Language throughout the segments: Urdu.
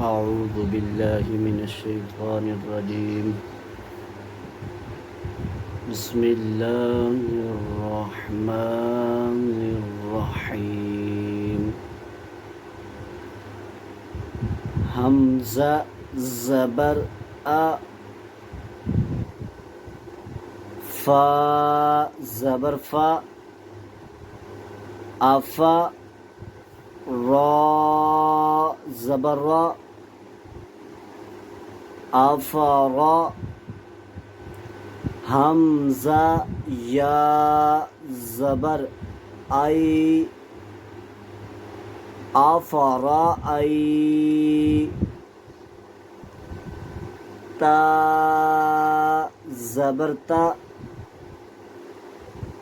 أعوذ بالله من الشيطان الرجيم. بسم الله الرحمن الرحيم. حمزہ زبر أ، فا زبر فا، أفا، را زبر را، أفرا. حمزہ یا زبر ای، أفرا ای. تا زبر تا،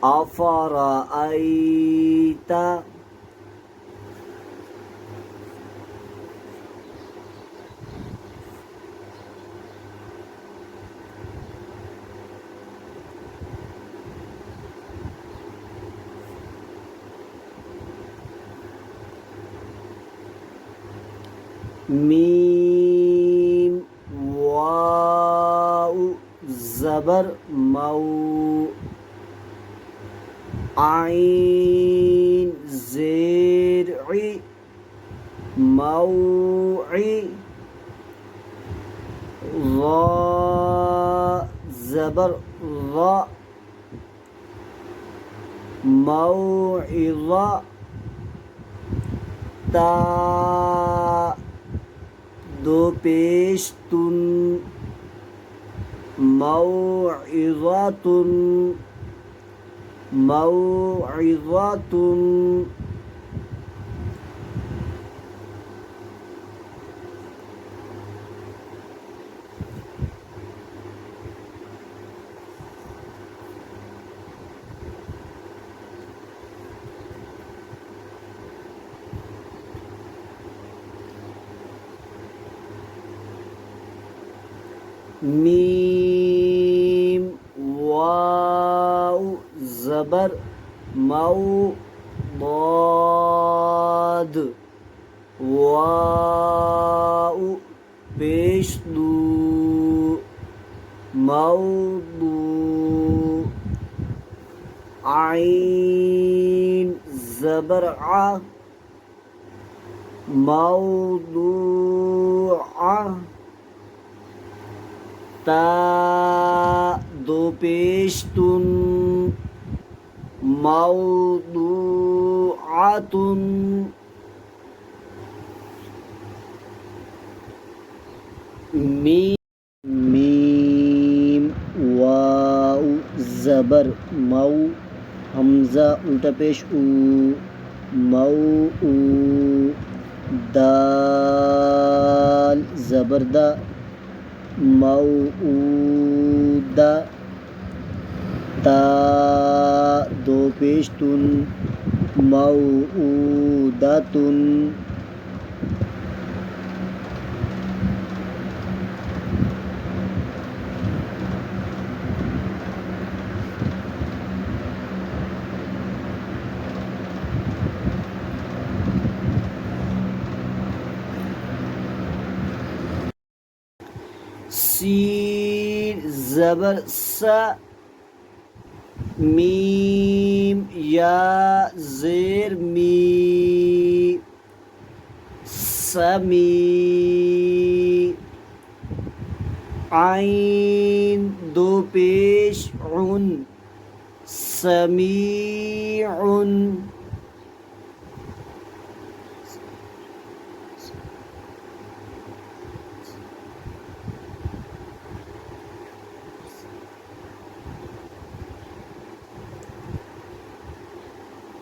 أفرأيت. میم واو زبر مو، عین زیر عی، موعی. ضا زبر ضا، موعظہ. تا دو پیش تن، موعظۃ، موعظۃ. میم واو زبر مو، ضاد واو پیش دو، موضوع. عین زبر ع، موضوع. تا دو پیش تن، موضوعۃ. میم واو زبر مو، حمزہ الٹا پیش او، مو او. دال زبر دا، موعودہ. تا دو پیش تن، موعودۃ. سین زبر سا، میم یا زیر می، سمی. عین دو پیش عن، سمیع.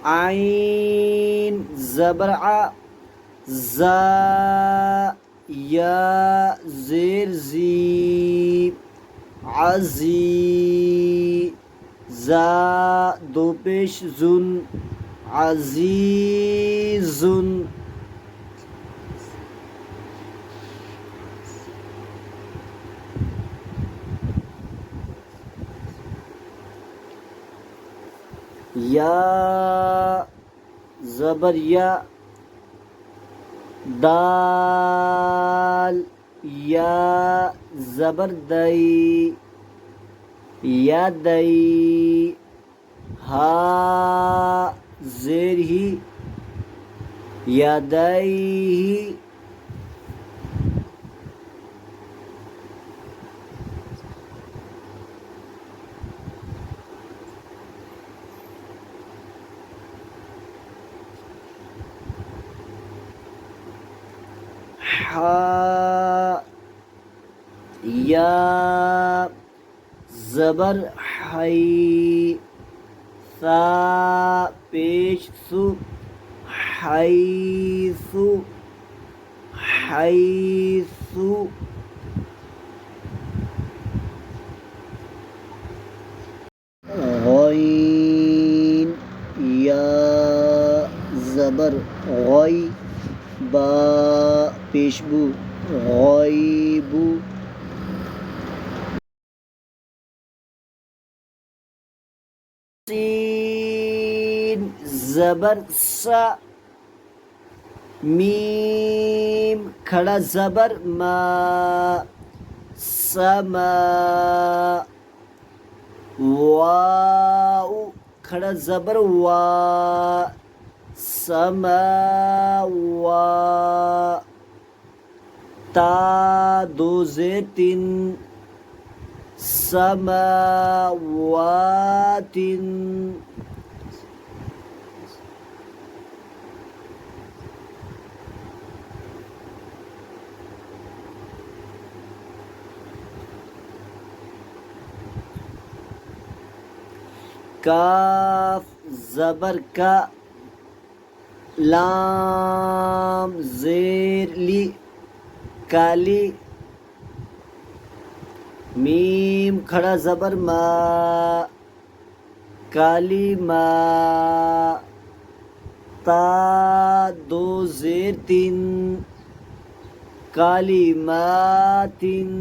عین زبر ع، زا یا زیر زی، عزی. زا دو پیش زن، عزیز. یا زبر یا، دال دال یا زبر دئی یا دئی ہا زیر ہی یا دئی ہا یا زبر حی ثا پیش سو حیثو حیثو غین یا زبر غی با پیش بو غیبو سین زبر سا میم کھڑا زبر ما سما واو کھڑا زبر وا سما وا تا دو زیر تین سماوات کاف زبر کا لام زیر لی کالی میم کھڑا زبر ما کالی ما تا دو زیر تین کالی ماتن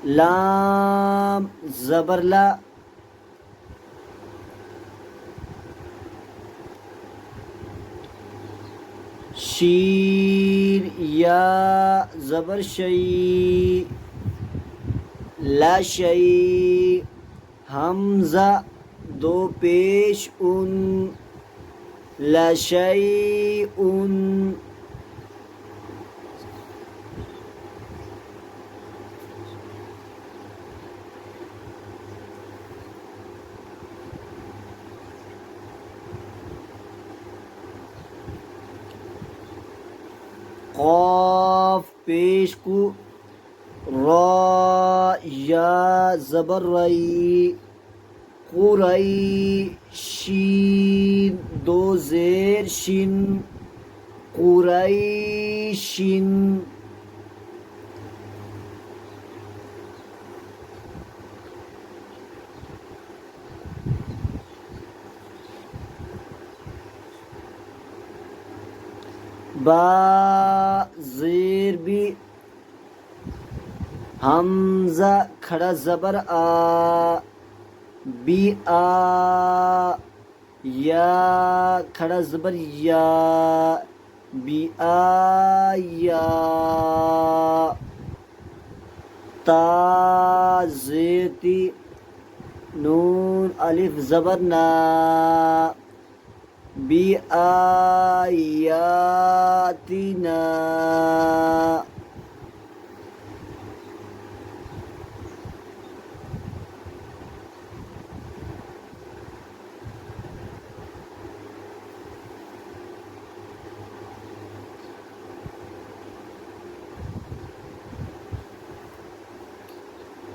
لام زبر لا شین یا زبر شی لا شی حمزہ دو پیش ان لا شی ان قاف پیش کو را یا زبر رئی قرئی شین دو زیر شن قریشن با زیر بھی حمزہ کھڑا زبر آ بی آ یا کھڑا زبر یا بی آ یا تا زیر تی نون الف زبر نا بی آیاتنا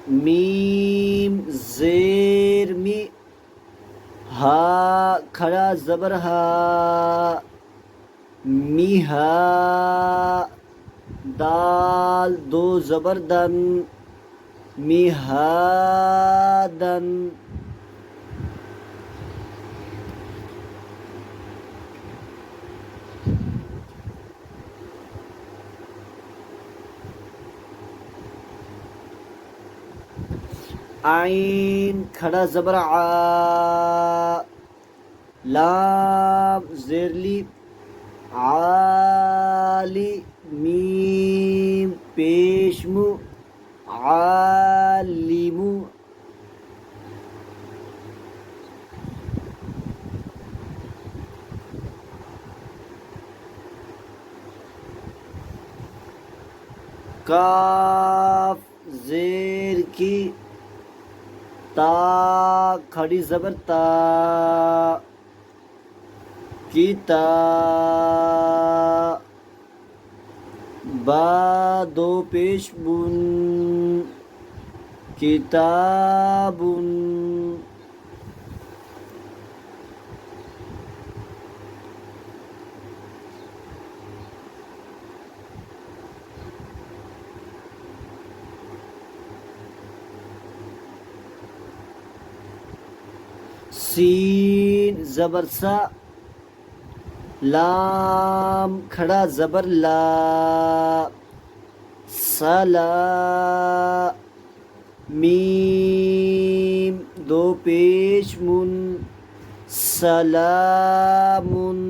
میم زیر می ہا کھڑا زبر ہا میہا دال دو زبر دن میہادن عین کھڑا زبر آ، لام زیرلی عالی، میم پیشمو عالمو، کاف زیر کی، تا کھڑی زبر تا، کتا، با دو پیش بن، کتابن، سین زبر سا، لام کھڑا زبر لا، سلا، میم دو پیش من، سلامن،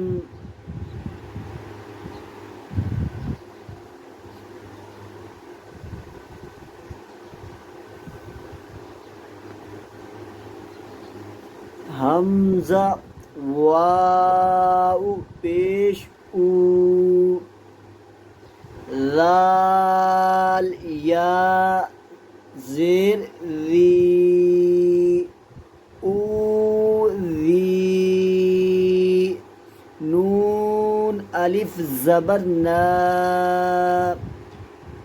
حمزہ واو پیش او، ذال یا زیر ذی، اوذی، نون الف زبر نا،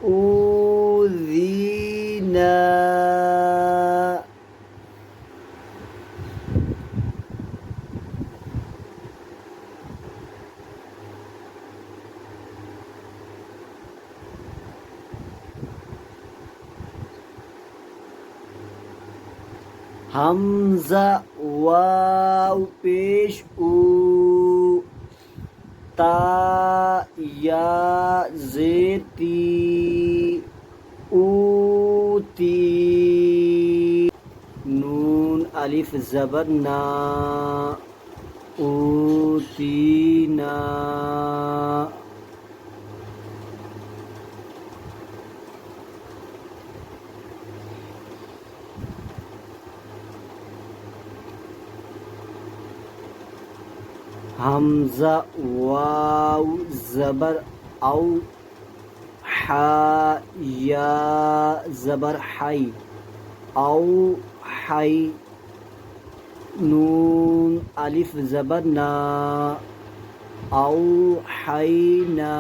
اوذینا، حمزہ واو پیش او، تا یا زیر تی، اوتی، نون الف زبر نا، اوتینا، حمزہ واو زبر او، حا یا زبر حی، او حی، نون الف زبر نا، او حینا،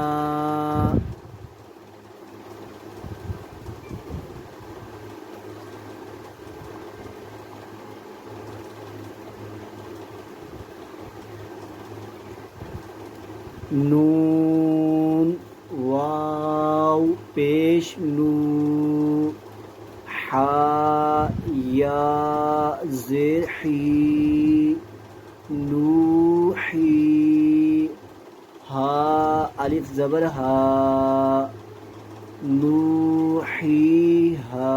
نون واو پیش نو، حا یا زیر حی، نوحی، ہا الف زبر ہا، نوحیہا،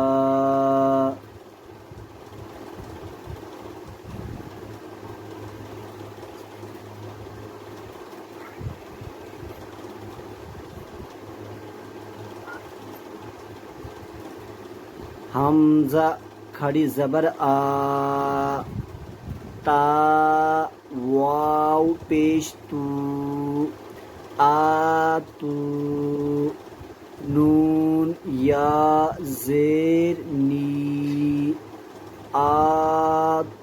حمزہ کھڑی زبر آ، تا واو پیش تو، آتو، نون یا زیر نی، آتونی،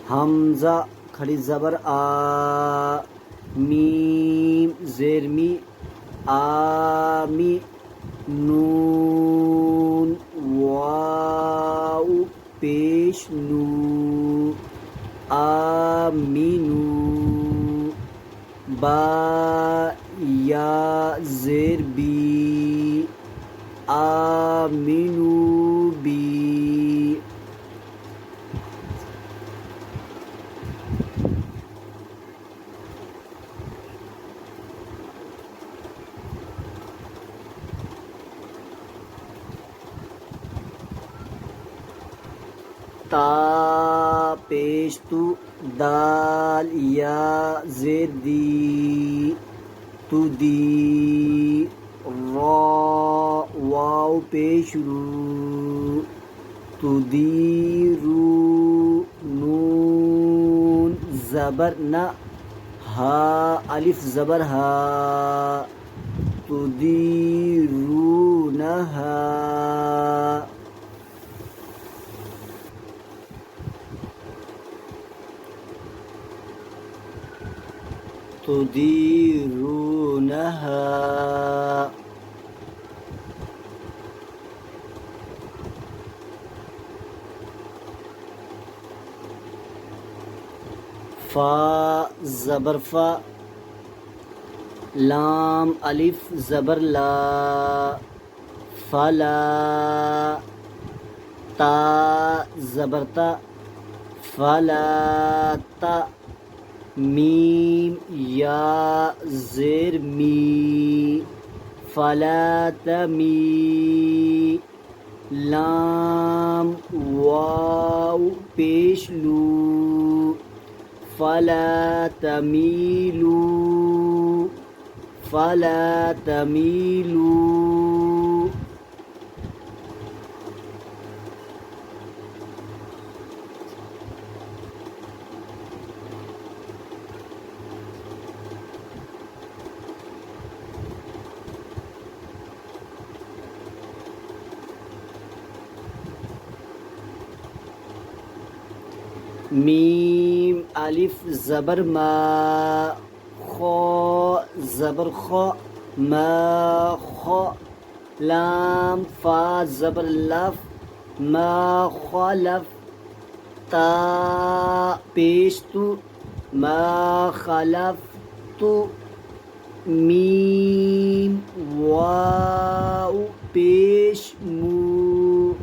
حمزہ کھڑی زبر آ، میم زیر می، آمی، نون واو پیش نو، آمینو، با یا زیر بی، آمینو بی، تا پیش تو دال یا زیر دی تو دی را واو پیش رو تو دی رو نون زبر نا ہا الف زبر ہا تو دی رو نہا تديرونها فا زبر فا لام الف زبر لا فلا تا زبر تا فلا تا میم یا زیر می فلا تمی لام واو پیش لو فلا تمیلو فلا تمیلو میم الف زبر ما خو زبر خو ما خو لام فا زبر لف ما خلف تا پیش تو ما خلف تو میم واو پیش مو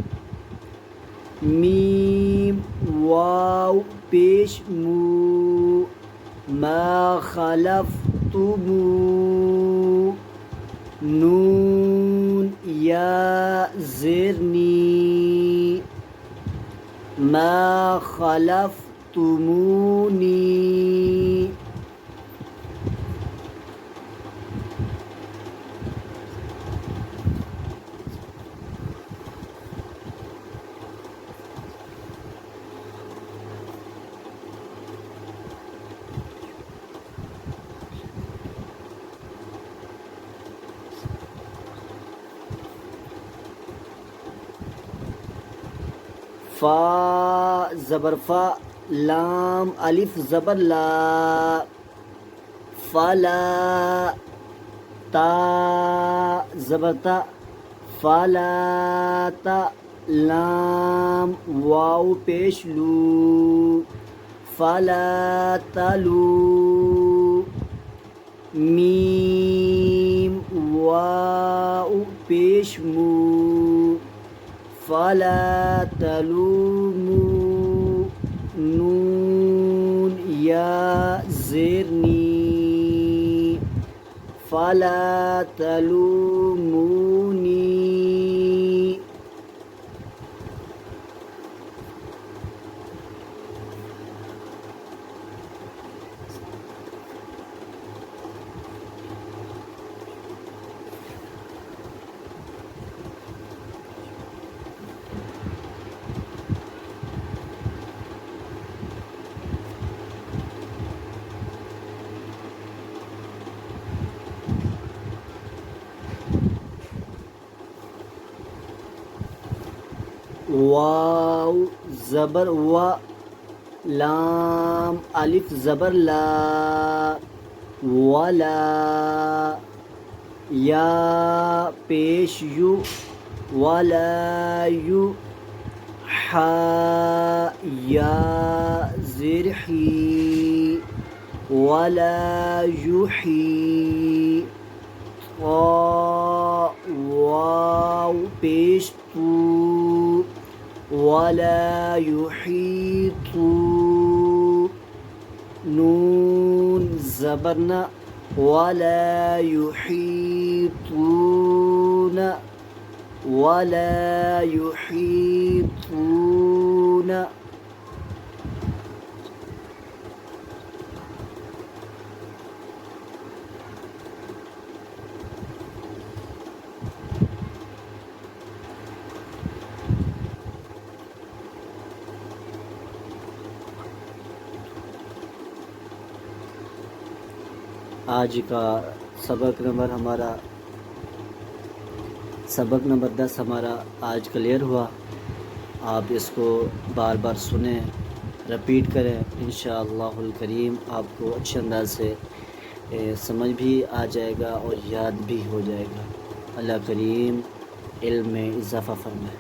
میم واو پیش مو ما خلفتمو نون یا زرنی ما خلفتمونی فا زبر فا لام الف زبر لا فلا تا زبر تا فلا تا لام واو پیش لو فلا تلو میم واو پیش مو فلا تلوموا نون یا زرنی فلا تلومونی واو زبر و لام الف زبر لا ولا یا پیش یو ولا یو حا یا زرحی ولا یحی طا واو پیش تو ولا يحيط نون زبرنا ولا يحيطون ولا يحيطون آج کا سبق نمبر 10 ہمارا آج کلیئر ہوا۔ آپ اس کو بار بار سنیں، رپیٹ کریں، انشاءاللہ الکریم آپ کو اچھے انداز سے سمجھ بھی آ جائے گا اور یاد بھی ہو جائے گا۔ اللہ کریم علم میں اضافہ فرمائے۔